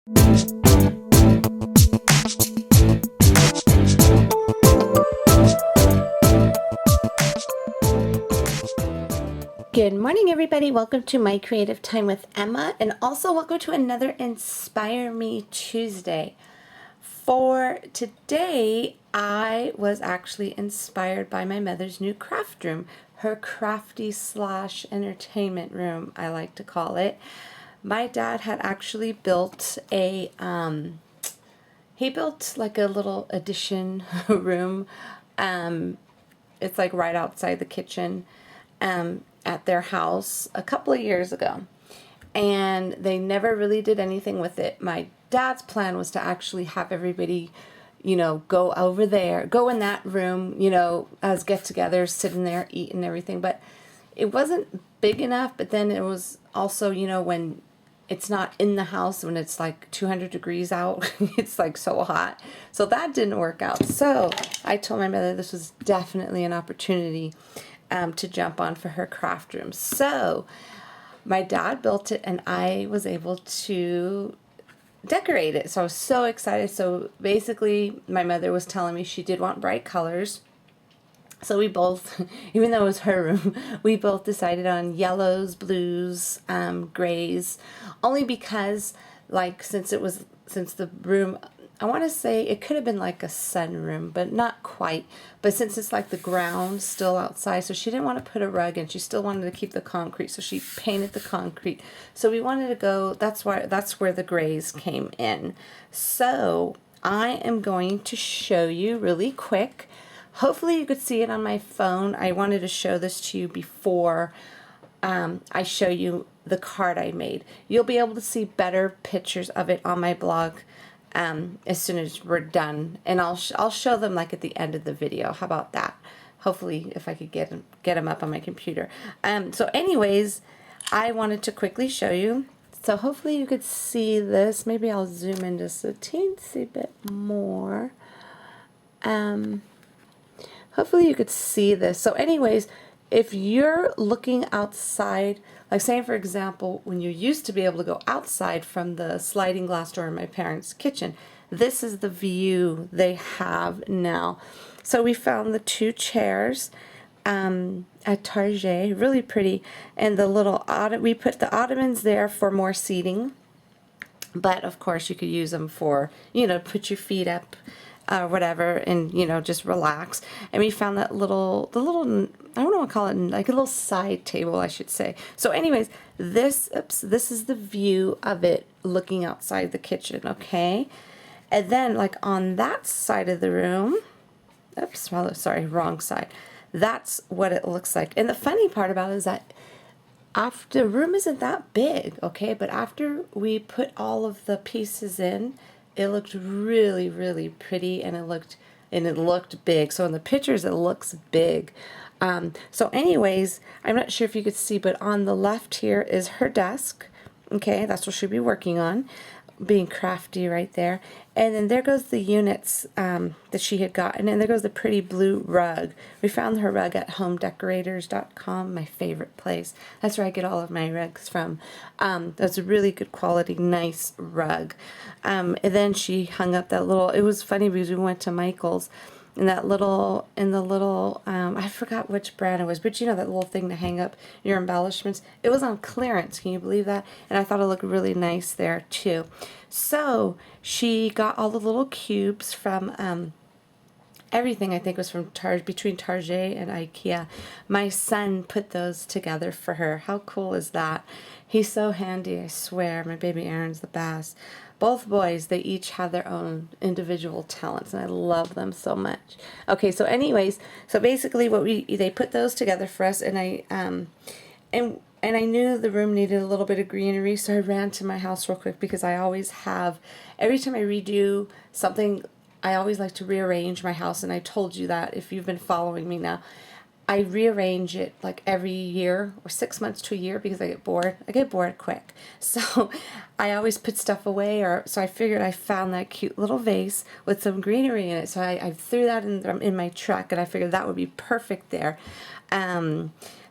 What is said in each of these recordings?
Good morning, everybody. Welcome to My Creative Time with Emma, and also welcome to another Inspire Me Tuesday. For today, I was actually inspired by my mother's new craft room, her crafty / entertainment room, I like to call it. My dad had actually built he built like a little addition room. It's like right outside the kitchen at their house a couple of years ago. And they never really did anything with it. My dad's plan was to actually have everybody, go over there, go in that room, as get-togethers, sit in there, eat and everything. But it wasn't big enough. But then it was also, when it's not in the house, when it's like 200 degrees out, it's like so hot. So that didn't work out. So I told my mother this was definitely an opportunity to jump on for her craft room. So my dad built it and I was able to decorate it. So I was so excited. So basically my mother was telling me she did want bright colors. So we both, even though it was her room, we both decided on yellows, blues, grays, only because since the room, I want to say it could have been like a sunroom, but not quite. But since it's like the ground still outside, so she didn't want to put a rug in. She still wanted to keep the concrete, so she painted the concrete. So we wanted to go, that's where the grays came in. So I am going to show you really quick. Hopefully you could see it on my phone. I wanted to show this to you before I show you the card I made. You'll be able to see better pictures of it on my blog as soon as we're done, and I'll show them like at the end of the video. How about that? Hopefully, if I could get them up on my computer. So anyways, I wanted to quickly show you. So hopefully you could see this. Maybe I'll zoom in just a teensy bit more. Hopefully you could see this. So anyways, if you're looking outside, like say for example, when you used to be able to go outside from the sliding glass door in my parents' kitchen, this is the view they have now. So we found the 2 chairs at Target, really pretty, and the little we put the ottomans there for more seating, but of course you could use them for, put your feet up, whatever, and just relax. And we found that the little I don't know what to call it, like a little side table, I should say. So anyways, this is the view of it looking outside the kitchen, okay? And then like on that side of the room, sorry, wrong side. That's what it looks like. And the funny part about it is that after the room isn't that big, okay? But after we put all of the pieces in, it looked really, really pretty, and it looked big. So in the pictures, it looks big. So anyways, I'm not sure if you could see, but on the left here is her desk. Okay, that's what she'll be working on, being crafty right there. And then there goes the units that she had gotten, and there goes the pretty blue rug. We found her rug at homedecorators.com, my favorite place. That's where I get all of my rugs from. That's a really good quality, nice rug. And then she hung up that little, it was funny because we went to Michael's, and I forgot which brand it was, but that little thing to hang up your embellishments, it was on clearance. Can you believe that? And I thought it looked really nice there too. So she got all the little cubes from everything, I think, was from between Target and IKEA. My son put those together for her. How cool is that? He's so handy, I swear. My baby Aaron's the best. Both boys, they each have their own individual talents, and I love them so much. Okay, so anyways, so basically they put those together for us, and I knew the room needed a little bit of greenery, so I ran to my house real quick because I always have, every time I redo something, I always like to rearrange my house, and I told you that if you've been following me now. I rearrange it like every year or 6 months to a year because I get bored. I get bored quick. So I always put stuff away, so I figured I found that cute little vase with some greenery in it. So I threw that in my truck, and I figured that would be perfect there.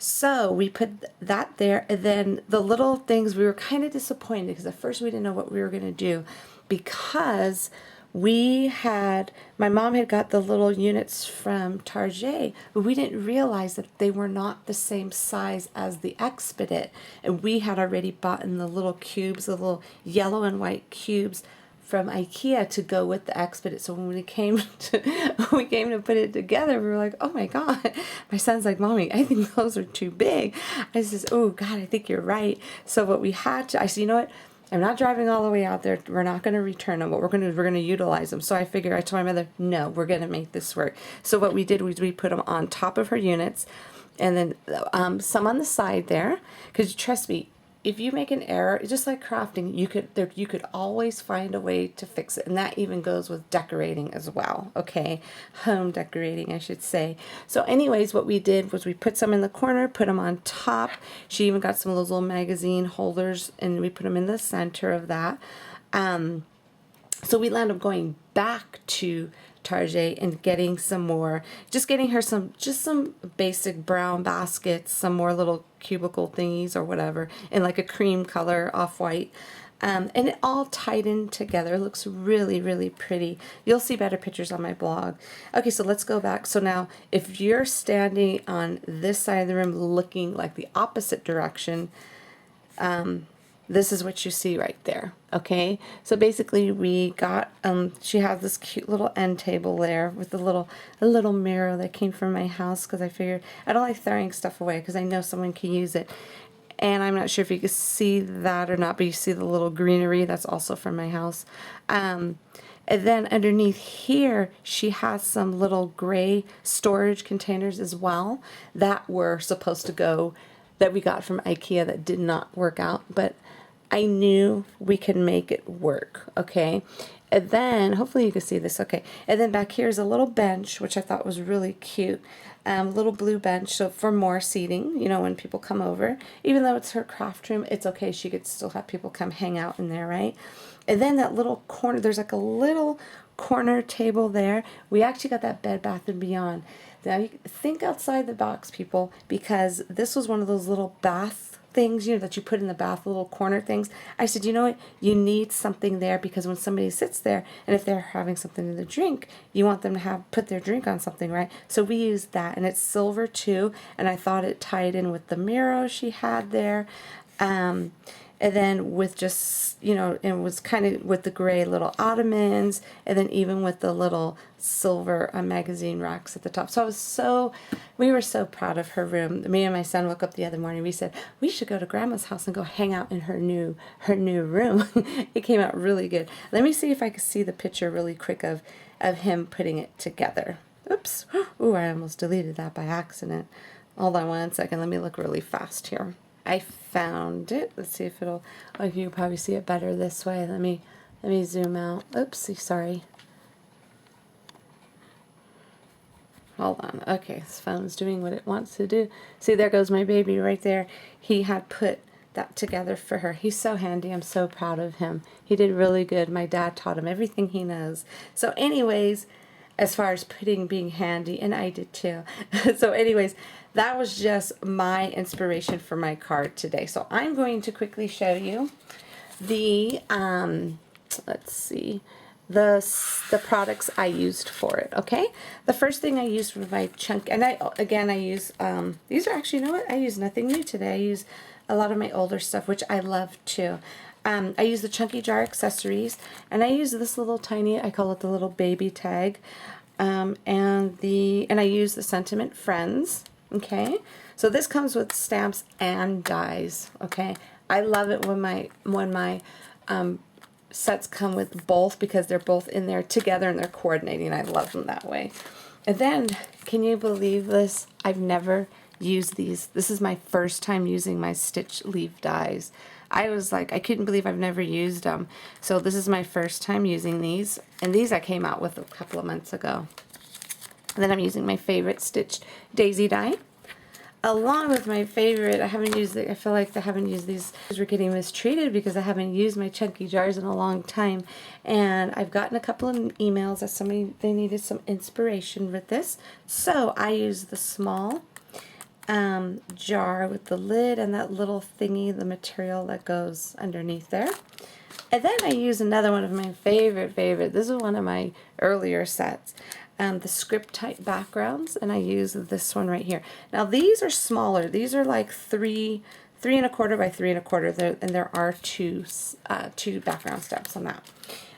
So we put that there, and then the little things, we were kind of disappointed because at first we didn't know what we were going to do, because my mom had got the little units from Target, but we didn't realize that they were not the same size as the Expedit. And we had already bought in the little cubes, the little yellow and white cubes from IKEA to go with the Expedit. So when we came to put it together, we were like, oh my God. My son's like, Mommy, I think those are too big. I says, oh God, I think you're right. So what we had to, I said, you know what? I'm not driving all the way out there. We're not going to return them. What we're going to do, we're going to utilize them. So I figured, I told my mother, no, we're going to make this work. So what we did was we put them on top of her units, and then some on the side there. Because trust me, if you make an error, just like crafting, you could always find a way to fix it. And that even goes with decorating as well. Okay, home decorating, I should say. So anyways, what we did was we put some in the corner, put them on top. She even got some of those little magazine holders, and we put them in the center of that. So we wound up going back to Target and getting some more, just getting her some basic brown baskets, some more little cubicle thingies or whatever, in like a cream color, off-white. And it all tied in together. It looks really, really pretty. You'll see better pictures on my blog. Okay, so let's go back. So now, if you're standing on this side of the room looking like the opposite direction, this is what you see right there. Okay, so basically we got she has this cute little end table there with a little mirror that came from my house, because I figured I don't like throwing stuff away because I know someone can use it. And I'm not sure if you can see that or not, but you see the little greenery that's also from my house. And then underneath here, she has some little gray storage containers as well that were supposed to go, that we got from IKEA, that did not work out, but I knew we could make it work. Okay. And then hopefully you can see this. Okay. And then back here is a little bench, which I thought was really cute. Little blue bench, so for more seating, you know, when people come over. Even though it's her craft room, it's okay. She could still have people come hang out in there, right? And then that little corner, there's like a little corner table there. We actually got that Bed Bath & Beyond. Now, you think outside the box, people, because this was one of those little bath things, you know, that you put in the bath, little corner things. I said, you know what? You need something there, because when somebody sits there, and if they're having something to drink, you want them to put their drink on something, right? So we used that, and it's silver too, and I thought it tied in with the mirror she had there. And then with just, you know, it was kind of with the gray little ottomans, and then even with the little silver magazine racks at the top. So we were so proud of her room. Me and my son woke up the other morning. We said, we should go to Grandma's house and go hang out in her new room. It came out really good. Let me see if I can see the picture really quick of him putting it together. Oops. Ooh, I almost deleted that by accident. Hold on one second. Let me look really fast here. I found it. Let's see if it'll, oh, you can probably see it better this way. Let me zoom out. Oopsie, sorry. Hold on. Okay, this phone's doing what it wants to do. See, there goes my baby right there. He had put that together for her. He's so handy. I'm so proud of him. He did really good. My dad taught him everything he knows. So anyways, as far as being handy, and I did too. So anyways, that was just my inspiration for my card today. So I'm going to quickly show you the, let's see, the products I used for it, okay? The first thing I used for my chunk, and I use, these are actually, you know what? I use nothing new today. I use a lot of my older stuff, which I love too. I use the Chunky Jar accessories, and I use this little tiny, I call it the little baby tag, and I use the Sentiment Friends, okay? So this comes with stamps and dies, okay? I love it when my sets come with both, because they're both in there together and they're coordinating. I love them that way. And then, can you believe this? I've never used these. This is my first time using my Stitch Leaf dies. I was like, I couldn't believe I've never used them. So this is my first time using these. And these I came out with a couple of months ago. And then I'm using my favorite Stitch Daisy die. Along with my favorite, I haven't used it, I feel like I haven't used these. We're getting mistreated because I haven't used my Chunky Jars in a long time. And I've gotten a couple of emails that they needed some inspiration with this. So I use the small jar with the lid and that little thingy, the material that goes underneath there. And then I use another one of my favorite. This is one of my earlier sets. The script type backgrounds, and I use this one right here. Now these are smaller. These are like 3.25 by 3.25, and there are two background steps on that.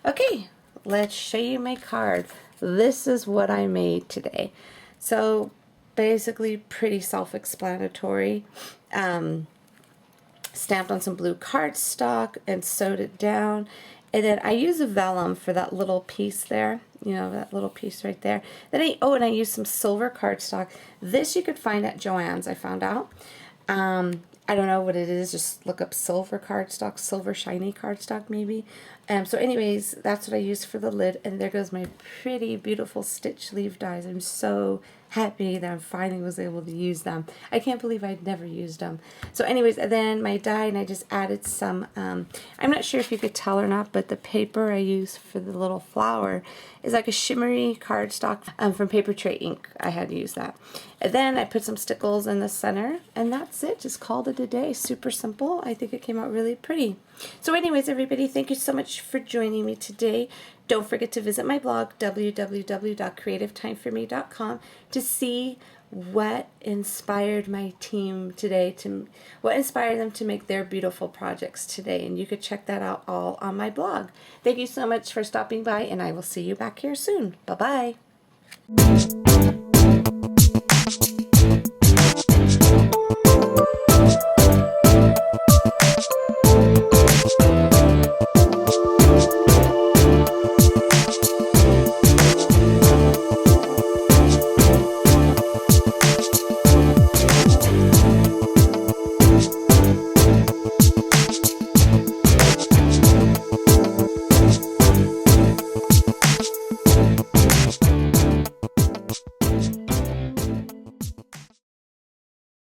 Okay, let's show you my card. This is what I made today. So basically pretty self-explanatory. Stamped on some blue cardstock and sewed it down. And then I use a vellum for that little piece there, you know, that little piece right there. Then and I used some silver cardstock. This you could find at Joann's, I found out. I don't know what it is, just look up silver cardstock, silver shiny cardstock maybe. So anyways, that's what I used for the lid, and there goes my pretty beautiful stitch leaf dies. I'm so happy that I finally was able to use them. I can't believe I'd never used them. So anyways, then my die, and I just added some, I'm not sure if you could tell or not, but the paper I use for the little flower is like a shimmery cardstock from Paper Tray Ink. I had to use that. And then I put some stickles in the center, and that's it. Just called it a day. Super simple. I think it came out really pretty. So anyways, everybody, thank you so much for joining me today. Don't forget to visit my blog, www.creativetimeforme.com, to see what inspired my team today, what inspired them to make their beautiful projects today. And you could check that out all on my blog. Thank you so much for stopping by, and I will see you back here soon. Bye-bye.